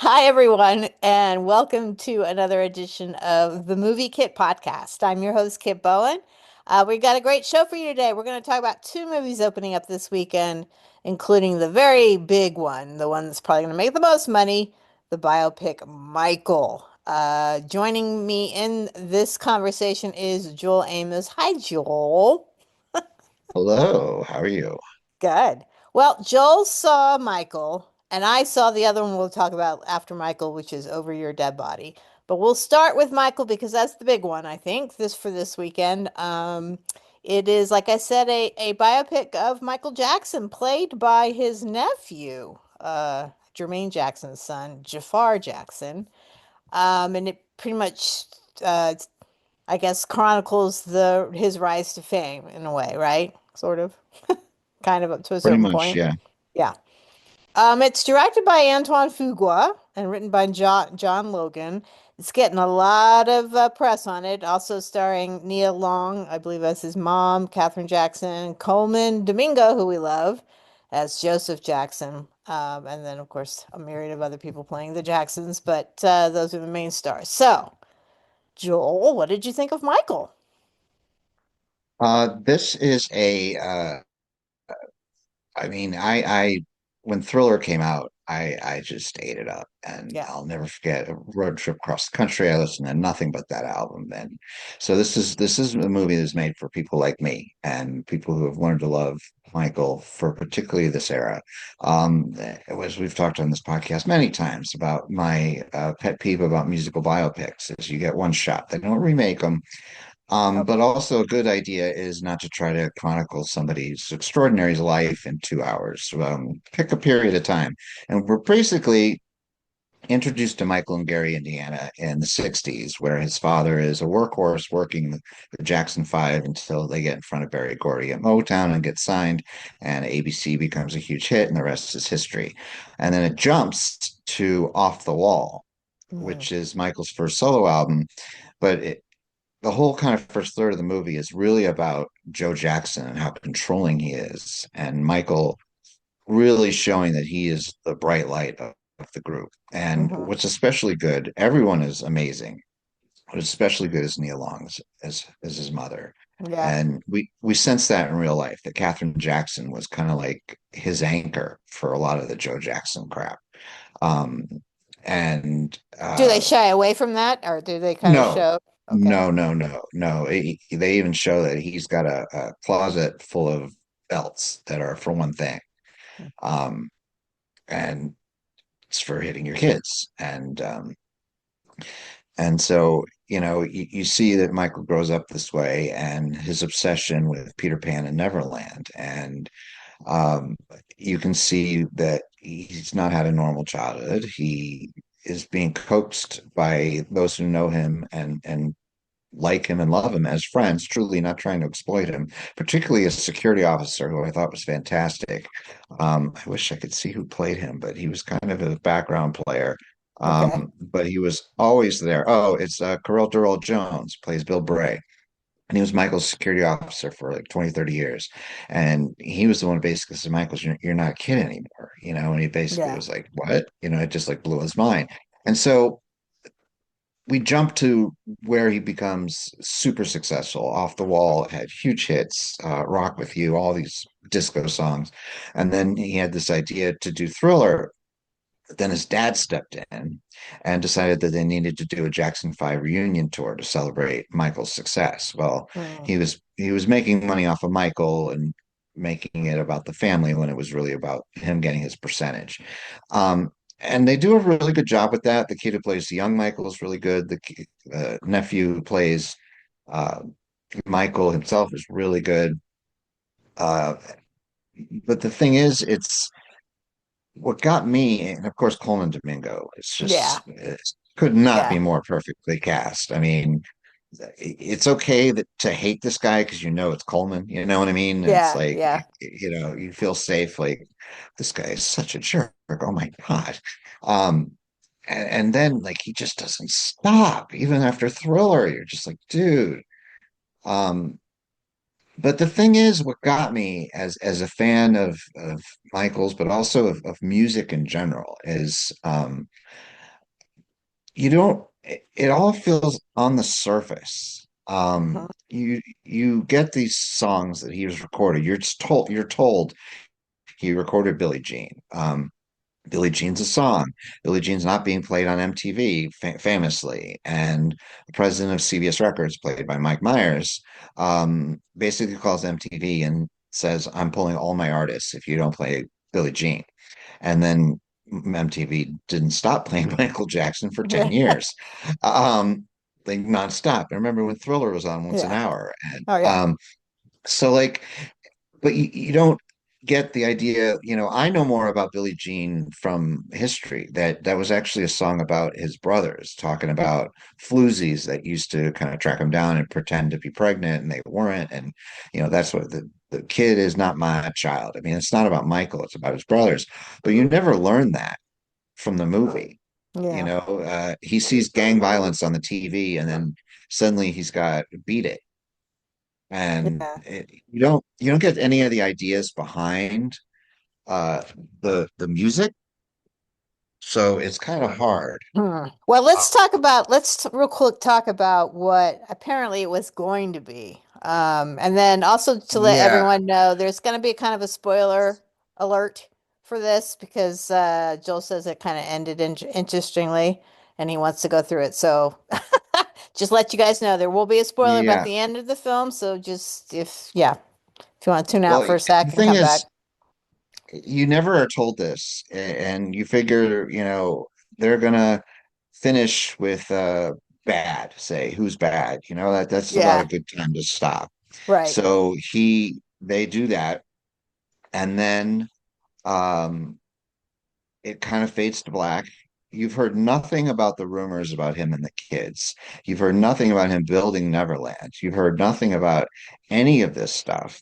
Hi, everyone, and welcome to another edition of the Movie Kit Podcast. I'm your host, Kit Bowen. We got a great show for you today. We're going to talk about two movies opening up this weekend, including the very big one, the one that's probably going to make the most money, the biopic Michael. Joining me in this conversation is Joel Amos. Hi, Joel. Hello, how are you? Good. Well, Joel saw Michael, and I saw the other one we'll talk about after Michael, which is Over Your Dead Body. But we'll start with Michael because that's the big one, I think, this weekend. It is, like I said, a biopic of Michael Jackson, played by his nephew, Jermaine Jackson's son, Jaafar Jackson. And it pretty much, I guess, chronicles the his rise to fame in a way, right? Sort of, kind of up to a Pretty certain much, point. yeah. Yeah. It's directed by Antoine Fuqua and written by John Logan. It's getting a lot of press on it. Also starring Nia Long, I believe as his mom, Catherine Jackson, Colman Domingo, who we love, as Joseph Jackson, and then of course a myriad of other people playing the Jacksons. But those are the main stars. So, Joel, what did you think of Michael? This is I when Thriller came out, I just ate it up, and Yeah. I'll never forget a road trip across the country. I listened to nothing but that album, and so this is a movie that's made for people like me and people who have learned to love Michael for particularly this era. As we've talked on this podcast many times about my pet peeve about musical biopics is you get one shot. They don't remake them. Nope. But also a good idea is not to try to chronicle somebody's extraordinary life in 2 hours. Pick a period of time. And we're basically introduced to Michael and Gary, Indiana in the 60s, where his father is a workhorse working the Jackson Five until they get in front of Berry Gordy at Motown and get signed, and ABC becomes a huge hit, and the rest is history. And then it jumps to Off the Wall, Mhm. which is Michael's first solo album, but the whole kind of first third of the movie is really about Joe Jackson and how controlling he is, and Michael really showing that he is the bright light of the group. And Mhm. what's especially good, everyone is amazing. What's especially good is Nia Long as his mother. Yeah. And we sense that in real life, that Catherine Jackson was kind of like his anchor for a lot of the Joe Jackson crap. Um, and Do they shy away from that, or do they kind of No, show? Okay. no. They even show that he's got a closet full of belts that are for one thing, um, and it's for hitting your kids. And so, you see that Michael grows up this way, and his obsession with Peter Pan and Neverland, and um, you can see that he's not had a normal childhood. He is being coaxed by those who know him and like him and love him as friends, truly not trying to exploit him, particularly a security officer who I thought was fantastic. I wish I could see who played him, but he was kind of a background player. Okay. But he was always there. Oh, it's Carell Durrell Jones plays Bill Bray. And he was Michael's security officer for like 20, 30 years. And he was the one who basically said, Michael, you're not a kid anymore, and he basically Yeah. was like, what? It just like blew his mind. And so we jump to where he becomes super successful. Off the Wall had huge hits, Rock with You, all these disco songs. And then he had this idea to do Thriller. Then his dad stepped in and decided that they needed to do a Jackson 5 reunion tour to celebrate Michael's success. Well, Mm. he was making money off of Michael and making it about the family when it was really about him getting his percentage. Um, and they do a really good job with that. The kid who plays the young Michael is really good. The nephew who plays uh, Michael himself is really good. Uh, but the thing is, it's what got me, and of course, Colman Domingo is Yeah. just could not Yeah. be more perfectly cast. I mean, it's okay to hate this guy because it's Coleman. You know what I mean? And it's Yeah. like Yeah. you feel safe. Like this guy is such a jerk. Oh my God. Um, and then like he just doesn't stop even after Thriller. You're just like, dude. Um, but the thing is, what got me as a fan of Michael's, but also of music in general, is you don't it all feels on the surface. Mhm. You get these songs that he was recorded. You're told he recorded Billie Jean. Billie Jean's a song. Billie Jean's not being played on MTV famously. And the president of CBS Records, played by Mike Myers, basically calls MTV and says, I'm pulling all my artists if you don't play Billie Jean. And then MTV didn't stop playing Michael Jackson for 10 years. Like nonstop. I remember when Thriller was on once an Yeah. hour. And Oh yeah. so like but you don't get the idea, I know more about Billie Jean from history. That was actually a song about his brothers, talking about floozies that used to kind of track him down and pretend to be pregnant and they weren't. And, that's what the kid is not my child. I mean, it's not about Michael, it's about his brothers. But you never learn that from the movie. Yeah. He sees gang violence on the TV and then suddenly he's got Beat It, and Yeah. you don't get any of the ideas behind uh the music, so it's kind of hard. Well, Uh, real quick talk about what apparently it was going to be. And then also to let yeah, everyone know, there's going to be kind of a spoiler alert for this because Joel says it kind of ended interestingly and he wants to go through it. So just let you guys know there will be a spoiler about yeah. the end of the film. So just if you want to tune out Well, for a the sec and thing come back. is, you never are told this, and you figure, they're gonna finish with bad, say who's bad, that's about a Yeah, good time to stop. right. So they do that, and then um it kind of fades to black. You've heard nothing about the rumors about him and the kids. You've heard nothing about him building Neverland. You've heard nothing about any of this stuff.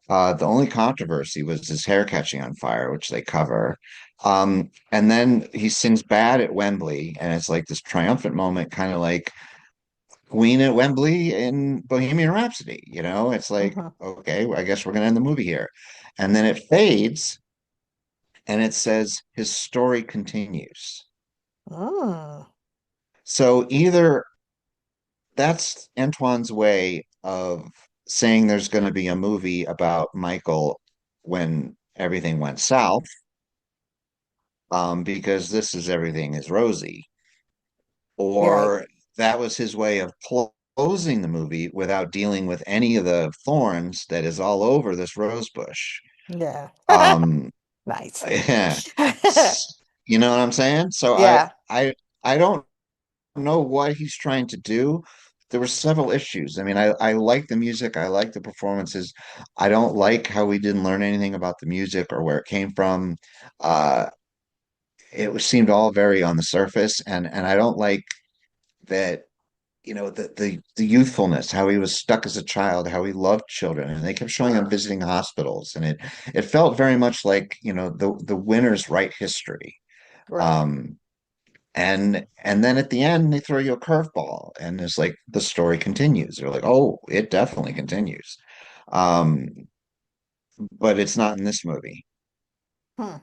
The only controversy was his hair catching on fire, which they cover. And then he sings Bad at Wembley, and it's like this triumphant moment, kind of like Queen at Wembley in Bohemian Rhapsody. It's like, Hmm. okay, well, I guess we're going to end the movie here. And then it fades, and it says his story continues. Mm, So either that's Antoine's way of saying there's going to be a movie about Michael when everything went south, because this is everything is rosy, right. or that was his way of closing the movie without dealing with any of the thorns that is all over this rose bush. Yeah. Um, Nice. yeah, you know what I'm saying? So Yeah. I don't know what he's trying to do. There were several issues. I mean, I like the music, I like the performances. I don't like how we didn't learn anything about the music or where it came from. Uh, seemed all very on the surface, and I don't like that. The youthfulness, how he was stuck as a child, how he loved children, and they kept showing him visiting hospitals, and it felt very much like the winners write history. Right. Um, and then at the end they throw you a curveball and it's like the story continues. They're like, oh, it definitely continues. um but it's not in this movie. Hmm.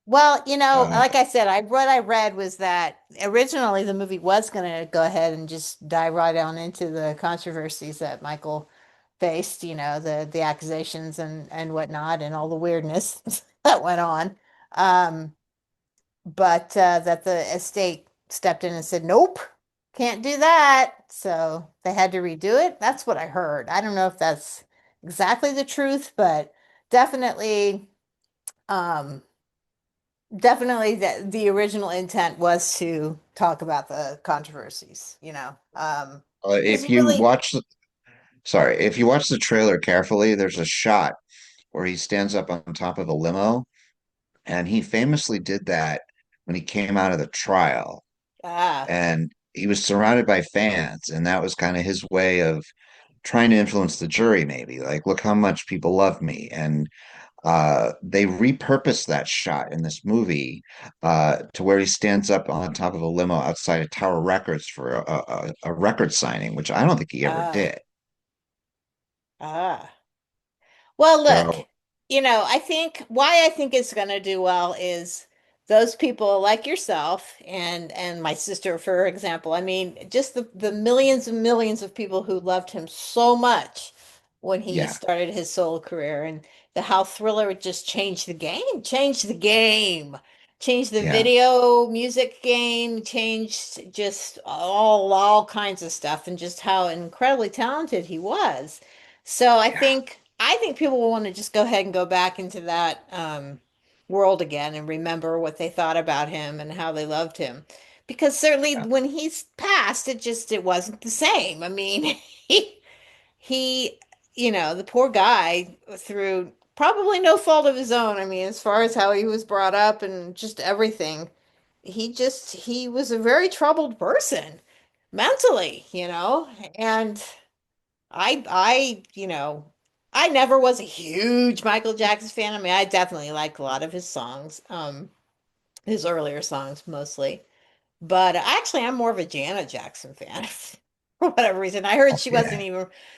Well, uh like I said, what I read was that originally the movie was going to go ahead and just dive right on into the controversies that Michael faced, the accusations and whatnot and all the weirdness that went on. Um, but that the estate stepped in and said, nope, can't do that. So they had to redo it. That's what I heard. I don't know if that's exactly the truth, but definitely, um, definitely the original intent was to talk about the controversies, because if you you really, watch the sorry, if you watch the trailer carefully, there's a shot where he stands up on top of a limo, and he famously did that when he came out of the trial, ah, and he was surrounded by fans, and that was kind of his way of trying to influence the jury, maybe like, look how much people love me. And they repurposed that shot in this movie, to where he stands up on top of a limo outside of Tower Records for a record signing, which I don't think he ever ah, did. ah. Well, look, So I think why I think it's going to do well is those people like yourself and my sister, for example. I mean, just the millions and millions of people who loved him so much when he Yeah, started his solo career, and the how Thriller just changed the game, changed the yeah, video music game, changed just all kinds of stuff, and just how incredibly talented he was. So yeah, I think people will want to just go ahead and go back into that world again and remember what they thought about him and how they loved him. Because certainly yeah. when he's passed, it wasn't the same. I mean, he, the poor guy through probably no fault of his own. I mean, as far as how he was brought up and just everything, he was a very troubled person mentally, and I never was a huge Michael Jackson fan. I mean, I definitely like a lot of his songs, his earlier songs mostly. But actually, I'm more of a Janet Jackson fan for whatever reason. I heard Yeah.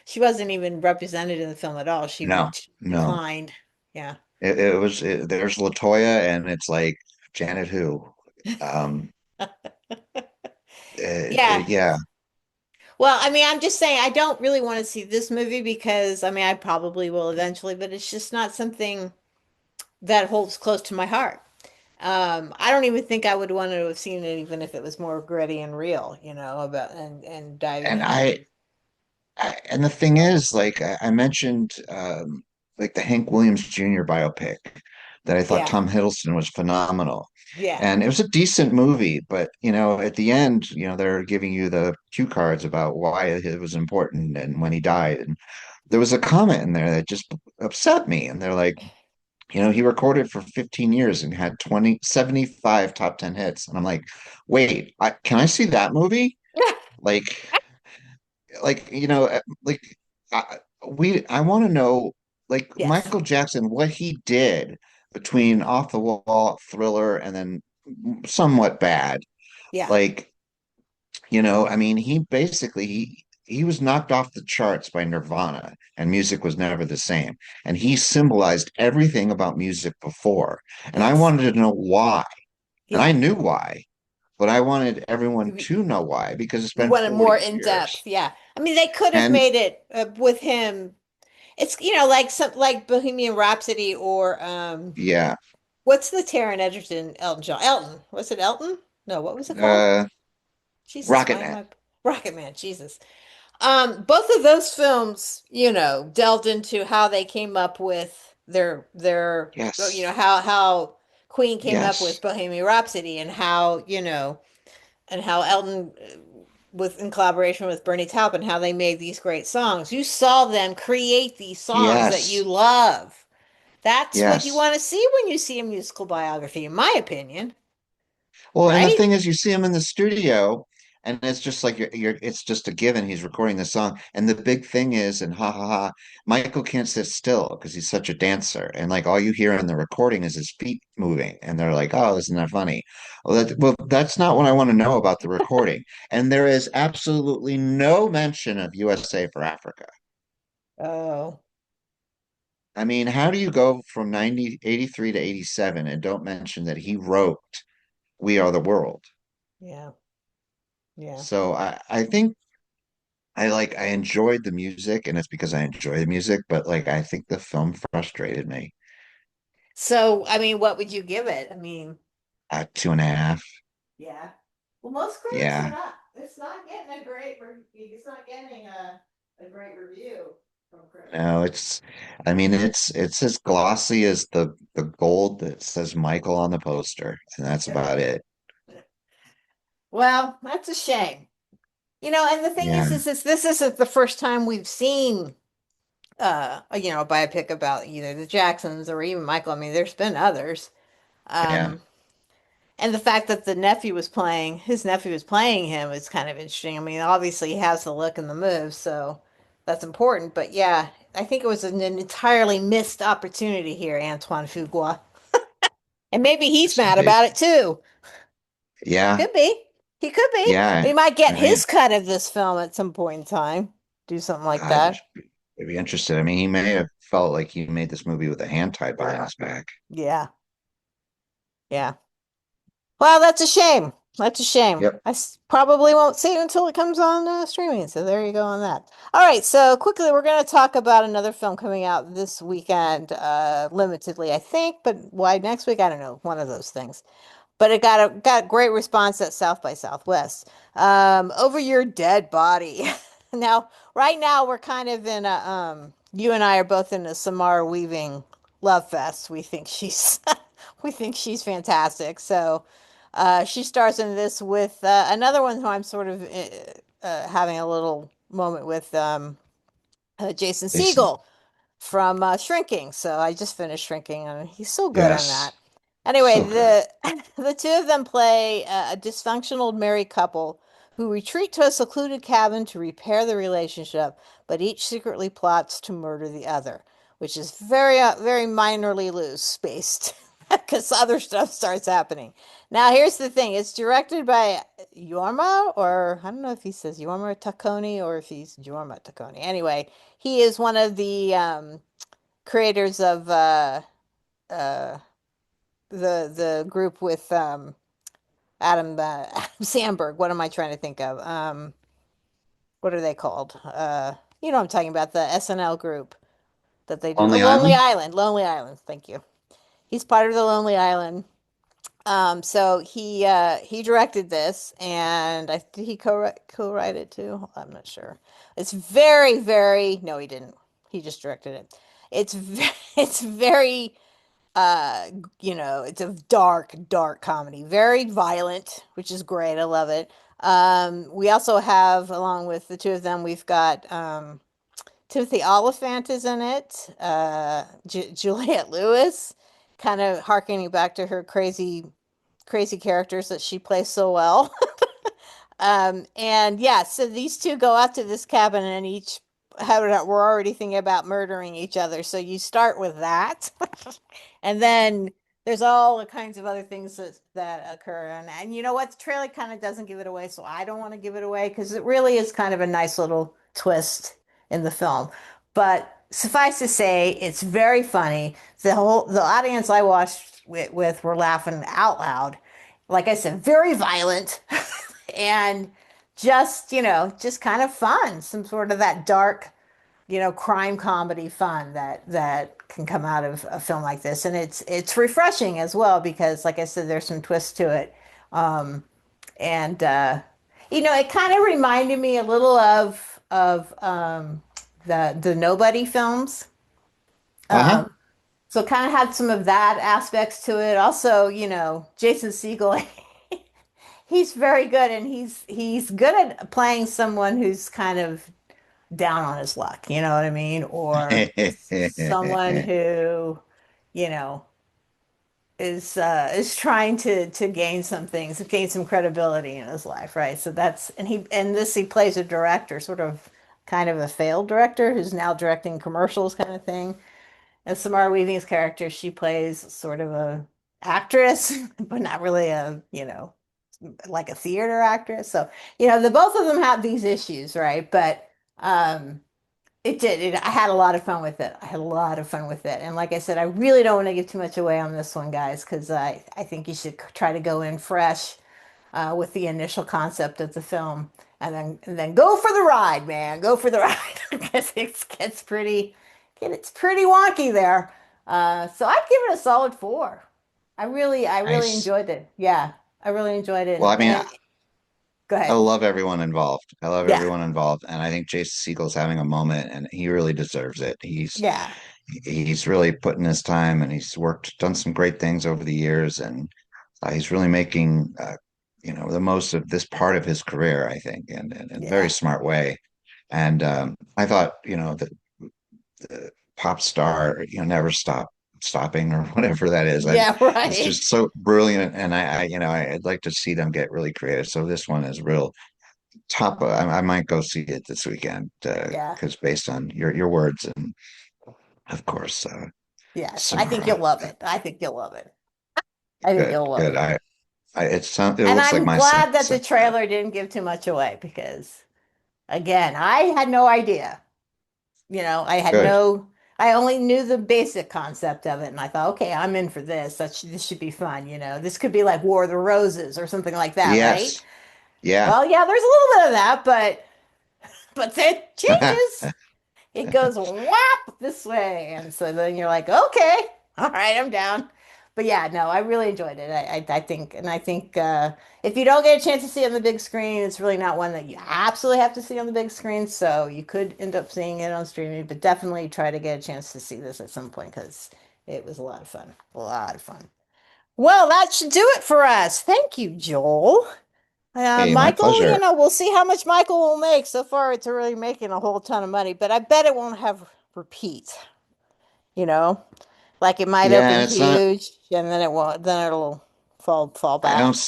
she wasn't even represented in the film at all. No, no. Declined. Yeah. There's Latoya, and it's like Janet who? Um, Yeah. yeah, Well, I mean, I'm just saying I don't really want to see this movie because I mean, I probably will eventually, but it's just not something that holds close to my heart. I don't even think I would want to have seen it even if it was more gritty and real, about and diving and into. and the thing is, like I mentioned, like the Hank Williams Jr. biopic that I thought Yeah, Tom Hiddleston was phenomenal. yeah, And it was a decent movie, but at the end, they're giving you the cue cards about why it was important and when he died. And there was a comment in there that just upset me. And they're like, he recorded for 15 years and had 75 top 10 hits. And I'm like, wait, can I see that movie? Like, like I, I want to know, like yes, Michael Jackson, what he did between Off the Wall, Thriller, and then somewhat bad. yeah, Like, I mean, he was knocked off the charts by Nirvana, and music was never the same. And he symbolized everything about music before. And I yes, wanted to know why. And I yeah. knew why, but I wanted everyone to know why because it's You been wanted more 40 in depth, years. yeah. I mean, they could have And made it with him. It's like some like Bohemian Rhapsody or yeah, what's the Taron Egerton Elton John Elton? Was it Elton? No, what was it called? uh, Jesus, Rocket why am Man. I Rocket Man? Jesus. Both of those films, delved into how they came up with Yes, how Queen came up with yes, Bohemian Rhapsody and how, and how Elton with in collaboration with Bernie Taupin, how they made these great songs. You saw them create these songs that you yes, love. That's what you yes. want to see when you see a musical biography, in my opinion, Well, and the right? thing is, you see him in the studio, and it's just like it's just a given. He's recording the song, and the big thing is, and ha ha ha, Michael can't sit still because he's such a dancer, and like all you hear in the recording is his feet moving, and they're like, "Oh, isn't that funny?" Well, that's not what I want to know about the recording. And there is absolutely no mention of USA for Africa. Oh, I mean, how do you go from 83 to 87 and don't mention that he wrote We Are the World? yeah, yeah. So I think I enjoyed the music, and it's because I enjoy the music, but like I think the film frustrated me. So, I mean, what would you give it? I mean, Two and a half. yeah. Well, most critics are Yeah. not. It's not getting a great. It's not getting a great review from critics. No, I mean it's as glossy as the gold that says Michael on the poster, and that's about it. Well, that's a shame. And the thing Yeah. is this isn't the first time we've seen a biopic about either the Jacksons or even Michael. I mean, there's been others. Yeah. Um, and the fact that his nephew was playing him is kind of interesting. I mean, obviously he has the look and the moves, so that's important. But yeah, I think it was an entirely missed opportunity here, Antoine Fuqua. And maybe he's mad It- about it too. yeah. Could be. He could be. But Yeah. he might get I mean, his cut of this film at some point in time. Do something like I'd that. be interested. I mean, he may have felt like he made this movie with a hand tied behind his back. Yeah. Yeah. Well, that's a shame. That's a shame. Yep. Probably won't see it until it comes on streaming. So there you go on that. All right. So quickly, we're going to talk about another film coming out this weekend, limitedly, I think. But why next week? I don't know. One of those things. But it got great response at South by Southwest. Over Your Dead Body. Now, right now, we're kind of in a you and I are both in a Samara Weaving love fest. We think she's we think she's fantastic. So, she stars in this with another one who I'm sort of having a little moment with, Jason Jason. Segel from Shrinking. So I just finished Shrinking, and he's so good on Yes. that. Anyway, So good. the two of them play a dysfunctional married couple who retreat to a secluded cabin to repair the relationship, but each secretly plots to murder the other, which is very minorly loose based because other stuff starts happening. Now, here's the thing: it's directed by Yorma, or I don't know if he says Yorma Taccone or if he's Jorma Taccone. Anyway, he is one of the creators of uh, the group with Adam Sandberg. What am I trying to think of? What are they called? You know what I'm talking about, the SNL group that they do. On The the Lonely island? Island. Lonely Island. Thank you. He's part of the Lonely Island. So he directed this, and did he co-write it too? I'm not sure. It's very no, he didn't. He just directed it. It's very it's a dark comedy, very violent, which is great. I love it. We also have, along with the two of them, we've got Timothy Oliphant is in it, Juliette Lewis, kind of harkening back to her crazy characters that she plays so well. And yeah, so these two go out to this cabin and each have we're already thinking about murdering each other. So you start with that. And then there's all the kinds of other things that occur. And you know what? The trailer kind of doesn't give it away, so I don't want to give it away because it really is kind of a nice little twist in the film. But suffice to say, it's very funny. The audience I watched with were laughing out loud. Like I said, very violent and just kind of fun. Some sort of that dark, crime comedy fun that can come out of a film like this. And it's refreshing as well because, like I said, there's some twists to it. Um, and it kind of reminded me a little of the Nobody films. Uh-huh. So it kind of had some of that aspects to it. Also, Jason Segel, he's very good, and he's good at playing someone who's kind of down on his luck, you know what I mean? Or someone who, you know, is trying to gain some things, gain some credibility in his life, right? So that's he plays a director, sort of kind of a failed director who's now directing commercials kind of thing. And Samara Weaving's character, she plays sort of a actress, but not really like a theater actress. So, the both of them have these issues, right? But um I had a lot of fun with it. I had a lot of fun with it. And like I said, I really don't want to give too much away on this one, guys, because I think you should try to go in fresh with the initial concept of the film, and then go for the ride, man. Go for the ride because it's pretty wonky there. So I'd give it a solid 4. I really Nice. enjoyed it. Yeah, I really enjoyed it. Well, I mean, And go I ahead. love everyone involved. I love Yeah, everyone involved, and I think Jason Segel's having a moment, and he really deserves it. yeah, He's really put in his time, and he's done some great things over the years, and he's really making the most of this part of his career, I think, and in a very yeah, smart way. And I thought, that the pop star, never stopping or whatever that is. yeah. It's Right. just so brilliant, and I'd like to see them get really creative. So this one is real top. I might go see it this weekend Yeah. because based on your words, and of course, Yes, I think Samara. you'll love it. I think you'll love it. I think Good, you'll love good. it. It And looks like I'm my glad that the sense. trailer didn't give too much away because, again, I had no idea. I had Good. I only knew the basic concept of it, and I thought, okay, I'm in for this. This should be fun, you know. This could be like War of the Roses or something like that, right? Yes. Yeah. Well, yeah, there's a little bit of that, but it changes. It goes whap this way, and so then you're like, okay, all right, I'm down. But yeah, no, I really enjoyed it. I think, and I think if you don't get a chance to see it on the big screen, it's really not one that you absolutely have to see on the big screen. So you could end up seeing it on streaming, but definitely try to get a chance to see this at some point because it was a lot of fun. A lot of fun. Well, that should do it for us. Thank you, Joel. Hey, my Michael, pleasure. we'll see how much Michael will make. So far, it's already making a whole ton of money, but I bet it won't have repeat, you know? Like it might Yeah, and open it's not. huge and then it won't, then it'll fall I don't. back.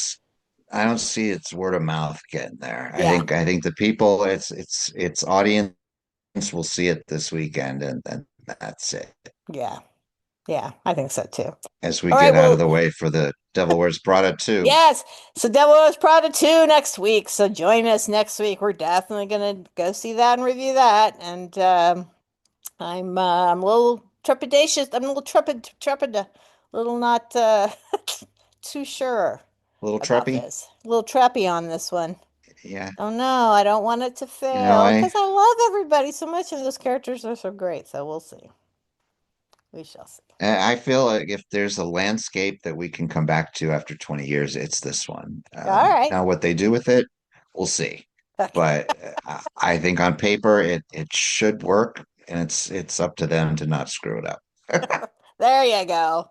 I don't see its word of mouth getting there. I Yeah. think. I think the people. Its audience will see it this weekend, and that's it. Yeah. Yeah. I think so too. As we All right. get out of Well, the way for the Devil Wears Prada 2. yes. So Devil Wears Prada 2 next week. So join us next week. We're definitely going to go see that and review that. And I'm a little trepidatious. I'm a little a little not too sure A little about trippy. this. A little trappy on this one. Yeah. Oh no, I don't want it to fail I because I love everybody so much and those characters are so great. So we'll see. We shall see. I feel like if there's a landscape that we can come back to after 20 years, it's this one. All right. Now, what they do with it, we'll see. Okay. But I think on paper it should work, and it's up to them to not screw it up. There you go.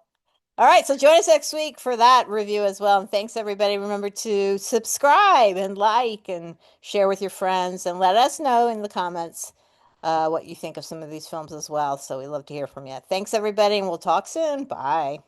All right, so join us next week for that review as well. And thanks everybody. Remember to subscribe and like and share with your friends and let us know in the comments what you think of some of these films as well. So we love to hear from you. Thanks everybody, and we'll talk soon. Bye.